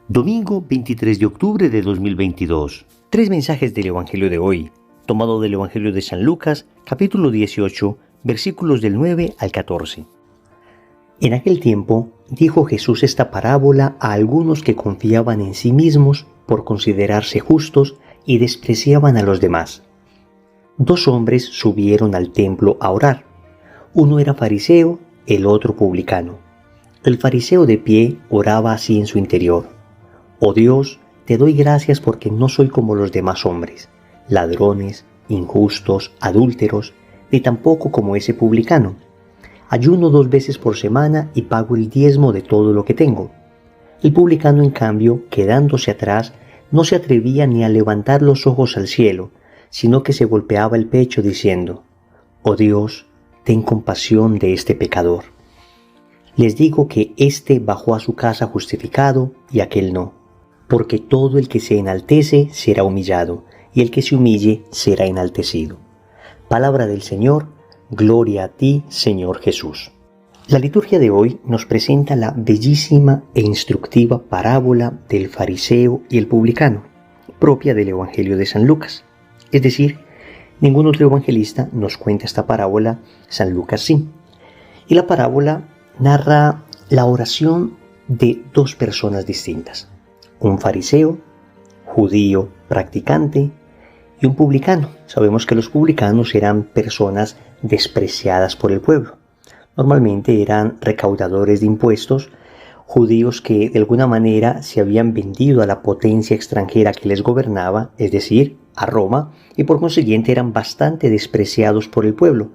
Domingo 23 de octubre de 2022. Tres mensajes del Evangelio de hoy, tomado del Evangelio de San Lucas, capítulo 18, versículos del 9 al 14. En aquel tiempo, dijo Jesús esta parábola a algunos que confiaban en sí mismos por considerarse justos y despreciaban a los demás. Dos hombres subieron al templo a orar. Uno era fariseo, el otro publicano. El fariseo de pie oraba así en su interior: Oh Dios, te doy gracias porque no soy como los demás hombres, ladrones, injustos, adúlteros, ni tampoco como ese publicano. Ayuno 2 veces por semana y pago el diezmo de todo lo que tengo. El publicano, en cambio, quedándose atrás, no se atrevía ni a levantar los ojos al cielo, sino que se golpeaba el pecho diciendo: Oh Dios, ten compasión de este pecador. Les digo que éste bajó a su casa justificado y aquel no. Porque todo el que se enaltece será humillado, y el que se humille será enaltecido. Palabra del Señor, gloria a ti, Señor Jesús. La liturgia de hoy nos presenta la bellísima e instructiva parábola del fariseo y el publicano, propia del Evangelio de San Lucas. Es decir, ningún otro evangelista nos cuenta esta parábola, San Lucas sí. Y la parábola narra la oración de dos personas distintas: un fariseo, judío practicante, y un publicano. Sabemos que los publicanos eran personas despreciadas por el pueblo. Normalmente eran recaudadores de impuestos, judíos que de alguna manera se habían vendido a la potencia extranjera que les gobernaba, es decir, a Roma, y por consiguiente eran bastante despreciados por el pueblo,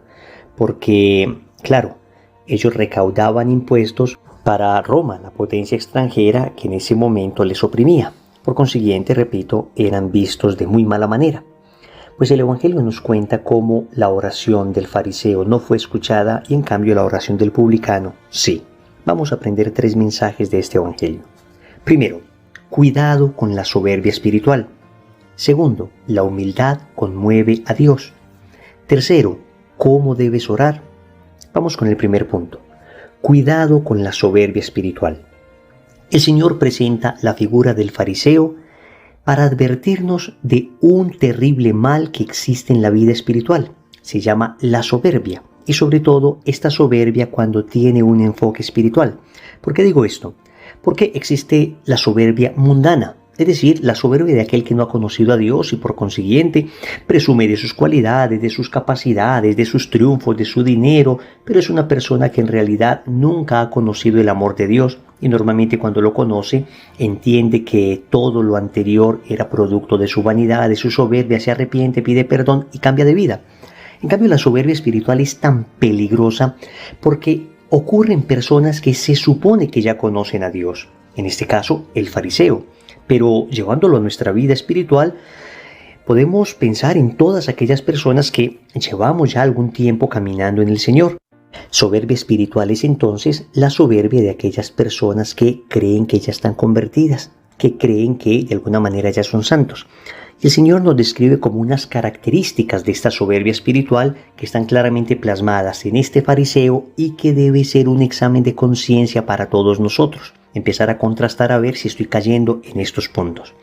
porque, claro, ellos recaudaban impuestos para Roma, la potencia extranjera que en ese momento les oprimía. Por consiguiente, repito, eran vistos de muy mala manera. Pues el Evangelio nos cuenta cómo la oración del fariseo no fue escuchada y en cambio la oración del publicano sí. Vamos a aprender 3 mensajes de este Evangelio. Primero, cuidado con la soberbia espiritual. Segundo, la humildad conmueve a Dios. Tercero, ¿cómo debes orar? Vamos con el primer punto. Cuidado con la soberbia espiritual. El Señor presenta la figura del fariseo para advertirnos de un terrible mal que existe en la vida espiritual. Se llama la soberbia, y sobre todo esta soberbia cuando tiene un enfoque espiritual. ¿Por qué digo esto? Porque existe la soberbia mundana, es decir, la soberbia de aquel que no ha conocido a Dios y por consiguiente presume de sus cualidades, de sus capacidades, de sus triunfos, de su dinero, pero es una persona que en realidad nunca ha conocido el amor de Dios y normalmente cuando lo conoce entiende que todo lo anterior era producto de su vanidad, de su soberbia, se arrepiente, pide perdón y cambia de vida. En cambio, la soberbia espiritual es tan peligrosa porque ocurre en personas que se supone que ya conocen a Dios, en este caso el fariseo. Pero llevándolo a nuestra vida espiritual, podemos pensar en todas aquellas personas que llevamos ya algún tiempo caminando en el Señor. Soberbia espiritual es entonces la soberbia de aquellas personas que creen que ya están convertidas, que creen que de alguna manera ya son santos. Y el Señor nos describe como unas características de esta soberbia espiritual que están claramente plasmadas en este fariseo y que debe ser un examen de conciencia para todos nosotros. Empezar a contrastar a ver si estoy cayendo en estos puntos.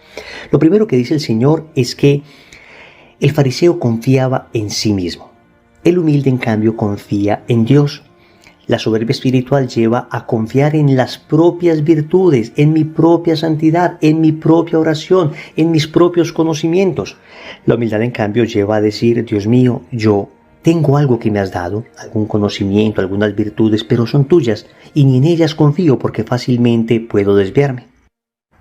Lo primero que dice el Señor es que el fariseo confiaba en sí mismo. El humilde, en cambio, confía en Dios. La soberbia espiritual lleva a confiar en las propias virtudes, en mi propia santidad, en mi propia oración, en mis propios conocimientos. La humildad, en cambio, lleva a decir: Dios mío, yo tengo algo que me has dado, algún conocimiento, algunas virtudes, pero son tuyas y ni en ellas confío porque fácilmente puedo desviarme.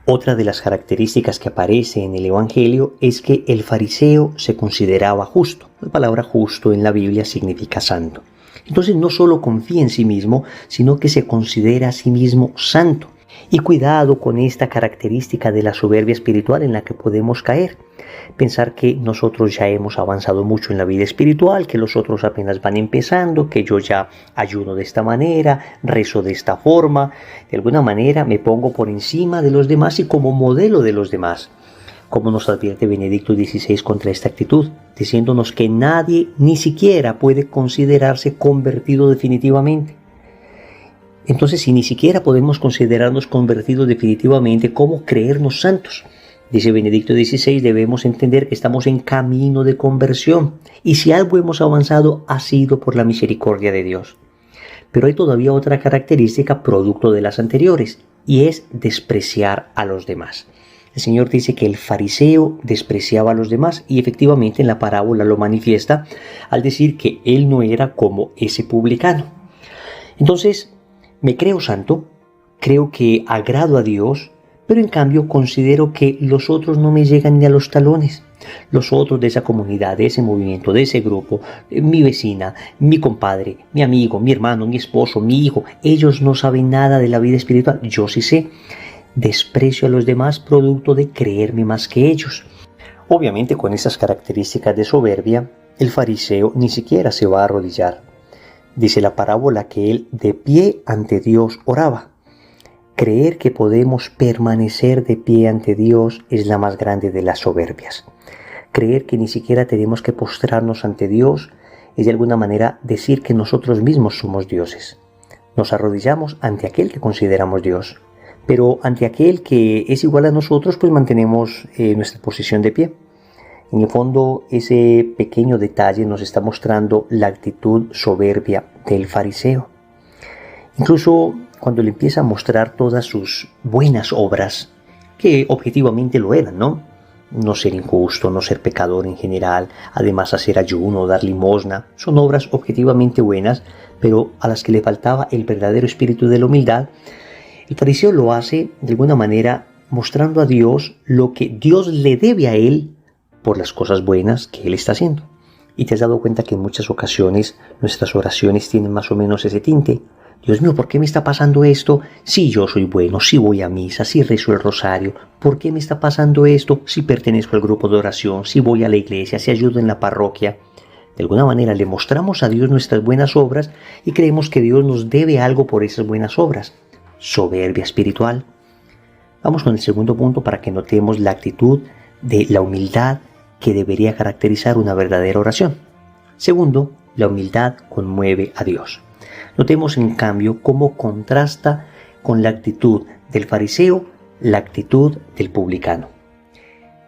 Otra de las características que aparece en el Evangelio es que el fariseo se consideraba justo. La palabra justo en la Biblia significa santo. Entonces no solo confía en sí mismo, sino que se considera a sí mismo santo. Y cuidado con esta característica de la soberbia espiritual en la que podemos caer. Pensar que nosotros ya hemos avanzado mucho en la vida espiritual, que los otros apenas van empezando, que yo ya ayuno de esta manera, rezo de esta forma. De alguna manera me pongo por encima de los demás y como modelo de los demás. Como nos advierte Benedicto XVI contra esta actitud, diciéndonos que nadie ni siquiera puede considerarse convertido definitivamente. Entonces, si ni siquiera podemos considerarnos convertidos definitivamente, ¿cómo creernos santos? Dice Benedicto XVI, debemos entender que estamos en camino de conversión, y si algo hemos avanzado ha sido por la misericordia de Dios. Pero hay todavía otra característica producto de las anteriores, y es despreciar a los demás. El Señor dice que el fariseo despreciaba a los demás, y efectivamente en la parábola lo manifiesta al decir que él no era como ese publicano. Entonces, me creo santo, creo que agrado a Dios, pero en cambio considero que los otros no me llegan ni a los talones. Los otros de esa comunidad, de ese movimiento, de ese grupo, mi vecina, mi compadre, mi amigo, mi hermano, mi esposo, mi hijo, ellos no saben nada de la vida espiritual, yo sí sé. Desprecio a los demás producto de creerme más que ellos. Obviamente con esas características de soberbia, el fariseo ni siquiera se va a arrodillar. Dice la parábola que él de pie ante Dios oraba. Creer que podemos permanecer de pie ante Dios es la más grande de las soberbias. Creer que ni siquiera tenemos que postrarnos ante Dios es de alguna manera decir que nosotros mismos somos dioses. Nos arrodillamos ante aquel que consideramos Dios, pero ante aquel que es igual a nosotros, pues mantenemos nuestra posición de pie. En el fondo, ese pequeño detalle nos está mostrando la actitud soberbia del fariseo. Incluso cuando le empieza a mostrar todas sus buenas obras, que objetivamente lo eran, ¿no? No ser injusto, no ser pecador en general, además hacer ayuno, dar limosna, son obras objetivamente buenas, pero a las que le faltaba el verdadero espíritu de la humildad. El fariseo lo hace de alguna manera mostrando a Dios lo que Dios le debe a él por las cosas buenas que él está haciendo. Y te has dado cuenta que en muchas ocasiones nuestras oraciones tienen más o menos ese tinte. Dios mío, ¿por qué me está pasando esto? Si yo soy bueno, si voy a misa, si rezo el rosario. ¿Por qué me está pasando esto? Si pertenezco al grupo de oración, si voy a la iglesia, si ayudo en la parroquia. De alguna manera le mostramos a Dios nuestras buenas obras y creemos que Dios nos debe algo por esas buenas obras. Soberbia espiritual. Vamos con el segundo punto para que notemos la actitud de la humildad que debería caracterizar una verdadera oración. Segundo, la humildad conmueve a Dios. Notemos en cambio cómo contrasta con la actitud del fariseo la actitud del publicano.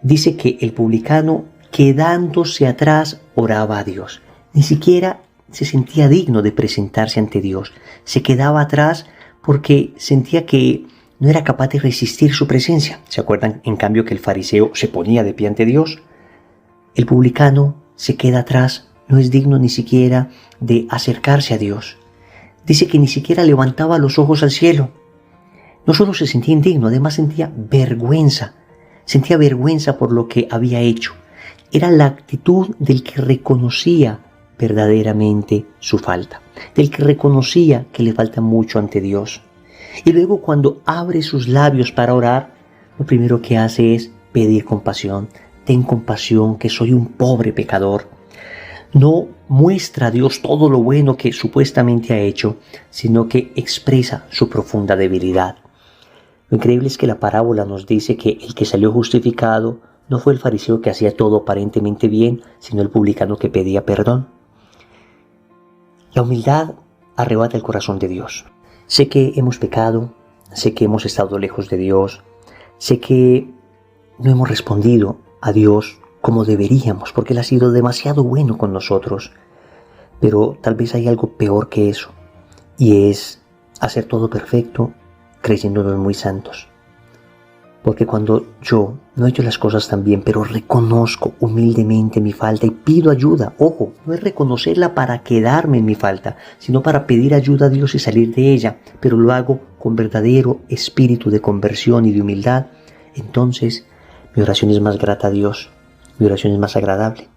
Dice que el publicano, quedándose atrás, oraba a Dios. Ni siquiera se sentía digno de presentarse ante Dios. Se quedaba atrás porque sentía que no era capaz de resistir su presencia. ¿Se acuerdan, en cambio, que el fariseo se ponía de pie ante Dios? El publicano se queda atrás, no es digno ni siquiera de acercarse a Dios. Dice que ni siquiera levantaba los ojos al cielo. No solo se sentía indigno, además sentía vergüenza. Sentía vergüenza por lo que había hecho. Era la actitud del que reconocía verdaderamente su falta, del que reconocía que le falta mucho ante Dios. Y luego cuando abre sus labios para orar, lo primero que hace es pedir compasión. Ten compasión, que soy un pobre pecador. No muestra a Dios todo lo bueno que supuestamente ha hecho, sino que expresa su profunda debilidad. Lo increíble es que la parábola nos dice que el que salió justificado no fue el fariseo que hacía todo aparentemente bien, sino el publicano que pedía perdón. La humildad arrebata el corazón de Dios. Sé que hemos pecado, sé que hemos estado lejos de Dios, sé que no hemos respondido a Dios como deberíamos, porque Él ha sido demasiado bueno con nosotros. Pero tal vez hay algo peor que eso, y es hacer todo perfecto creyéndonos muy santos. Porque cuando yo no he hecho las cosas tan bien, pero reconozco humildemente mi falta y pido ayuda, ojo, no es reconocerla para quedarme en mi falta, sino para pedir ayuda a Dios y salir de ella, pero lo hago con verdadero espíritu de conversión y de humildad, entonces mi oración es más grata a Dios, mi oración es más agradable.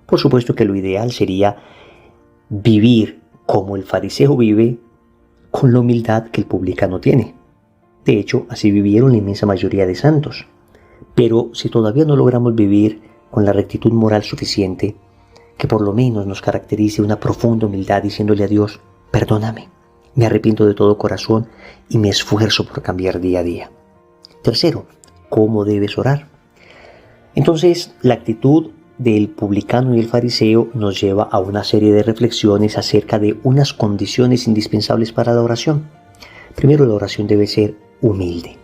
Por supuesto que lo ideal sería vivir como el fariseo vive, con la humildad que el publicano tiene. De hecho, así vivieron la inmensa mayoría de santos. Pero si todavía no logramos vivir con la rectitud moral suficiente, que por lo menos nos caracterice una profunda humildad diciéndole a Dios, perdóname, me arrepiento de todo corazón y me esfuerzo por cambiar día a día. Tercero, ¿cómo debes orar? Entonces, la actitud del publicano y el fariseo nos lleva a una serie de reflexiones acerca de unas condiciones indispensables para la oración. Primero, la oración debe ser humilde,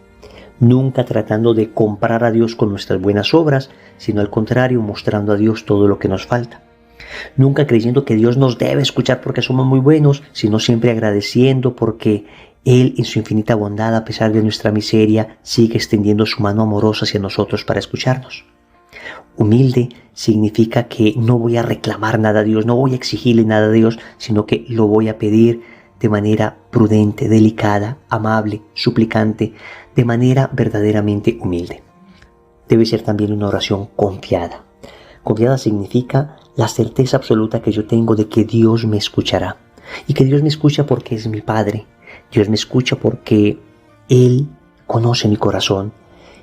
nunca tratando de comprar a Dios con nuestras buenas obras, sino al contrario, mostrando a Dios todo lo que nos falta. Nunca creyendo que Dios nos debe escuchar porque somos muy buenos, sino siempre agradeciendo porque Él, en su infinita bondad, a pesar de nuestra miseria, sigue extendiendo su mano amorosa hacia nosotros para escucharnos. Humilde significa que no voy a reclamar nada a Dios, no voy a exigirle nada a Dios, sino que lo voy a pedir de manera prudente, delicada, amable, suplicante, de manera verdaderamente humilde. Debe ser también una oración confiada. Confiada significa la certeza absoluta que yo tengo de que Dios me escuchará. Y que Dios me escucha porque es mi Padre. Dios me escucha porque Él conoce mi corazón.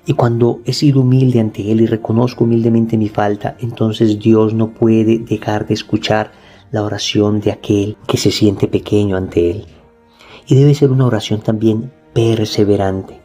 Y cuando he sido humilde ante Él y reconozco humildemente mi falta, entonces Dios no puede dejar de escuchar la oración de aquel que se siente pequeño ante Él. Y debe ser una oración también perseverante.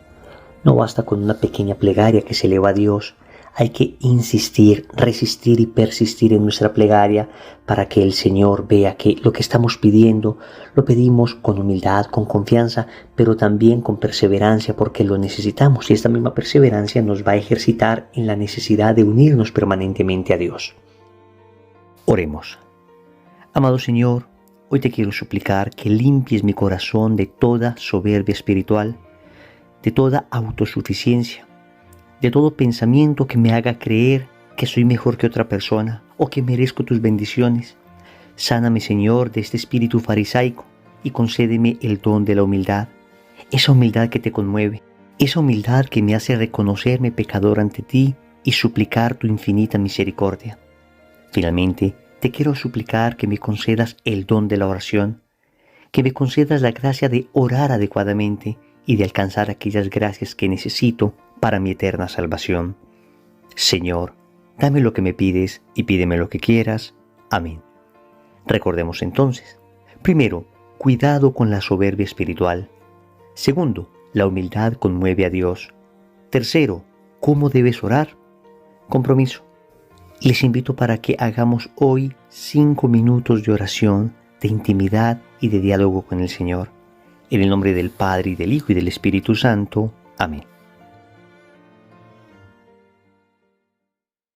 No basta con una pequeña plegaria que se eleva a Dios. Hay que insistir, resistir y persistir en nuestra plegaria para que el Señor vea que lo que estamos pidiendo lo pedimos con humildad, con confianza, pero también con perseverancia porque lo necesitamos. Y esta misma perseverancia nos va a ejercitar en la necesidad de unirnos permanentemente a Dios. Oremos. Amado Señor, hoy te quiero suplicar que limpies mi corazón de toda soberbia espiritual, de toda autosuficiencia, de todo pensamiento que me haga creer que soy mejor que otra persona o que merezco tus bendiciones. Sáname, Señor, de este espíritu farisaico y concédeme el don de la humildad, esa humildad que te conmueve, esa humildad que me hace reconocerme pecador ante ti y suplicar tu infinita misericordia. Finalmente, te quiero suplicar que me concedas el don de la oración, que me concedas la gracia de orar adecuadamente y de alcanzar aquellas gracias que necesito para mi eterna salvación. Señor, dame lo que me pides y pídeme lo que quieras. Amén. Recordemos entonces, primero, cuidado con la soberbia espiritual. Segundo, la humildad conmueve a Dios. Tercero, ¿cómo debes orar? Compromiso. Les invito para que hagamos hoy 5 minutos de oración, de intimidad y de diálogo con el Señor. En el nombre del Padre, y del Hijo, y del Espíritu Santo. Amén.